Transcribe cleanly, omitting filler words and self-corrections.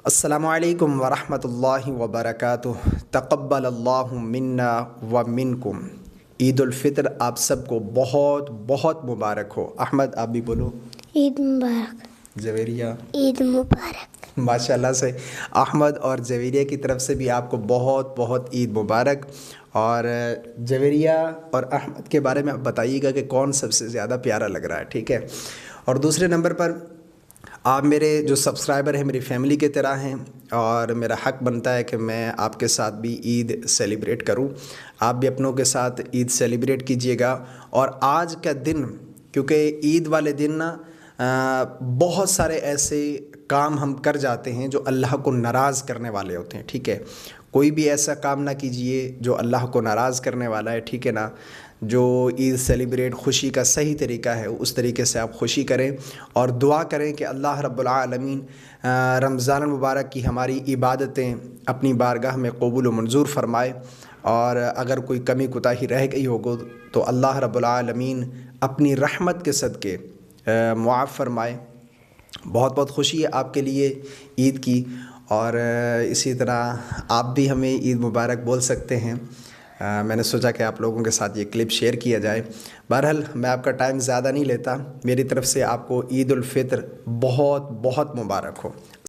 السلام علیکم ورحمۃ اللہ وبرکاتہ۔ تقبل اللہ منا و منکم۔ عید الفطر آپ سب کو بہت بہت مبارک ہو۔ احمد آپ بھی بولو۔ عید مبارک۔ جویریہ عید مبارک۔ ماشاء اللہ سے احمد اور جویریہ کی طرف سے بھی آپ کو بہت بہت عید مبارک۔ اور جویریہ اور احمد کے بارے میں آپ بتائیے گا کہ کون سب سے زیادہ پیارا لگ رہا ہے، ٹھیک ہے؟ اور دوسرے نمبر پر آپ میرے جو سبسکرائبر ہیں میری فیملی کی طرح ہیں، اور میرا حق بنتا ہے کہ میں آپ کے ساتھ بھی عید سیلیبریٹ کروں۔ آپ بھی اپنوں کے ساتھ عید سیلیبریٹ کیجئے گا۔ اور آج کا دن، کیونکہ عید والے دن نا بہت سارے ایسے کام ہم کر جاتے ہیں جو اللہ کو ناراض کرنے والے ہوتے ہیں، ٹھیک ہے؟ کوئی بھی ایسا کام نہ کیجئے جو اللہ کو ناراض کرنے والا ہے، ٹھیک ہے نا؟ جو عید سیلیبریٹ خوشی کا صحیح طریقہ ہے اس طریقے سے آپ خوشی کریں، اور دعا کریں کہ اللہ رب العالمین رمضان المبارک کی ہماری عبادتیں اپنی بارگاہ میں قبول و منظور فرمائے، اور اگر کوئی کمی کوتاہی رہ گئی ہوگو تو اللہ رب العالمین اپنی رحمت کے صدقے معاف فرمائے۔ بہت بہت خوشی ہے آپ کے لیے عید کی، اور اسی طرح آپ بھی ہمیں عید مبارک بول سکتے ہیں۔ میں نے سوچا کہ آپ لوگوں کے ساتھ یہ کلپ شیئر کیا جائے۔ بہرحال میں آپ کا ٹائم زیادہ نہیں لیتا، میری طرف سے آپ کو عید الفطر بہت بہت مبارک ہو۔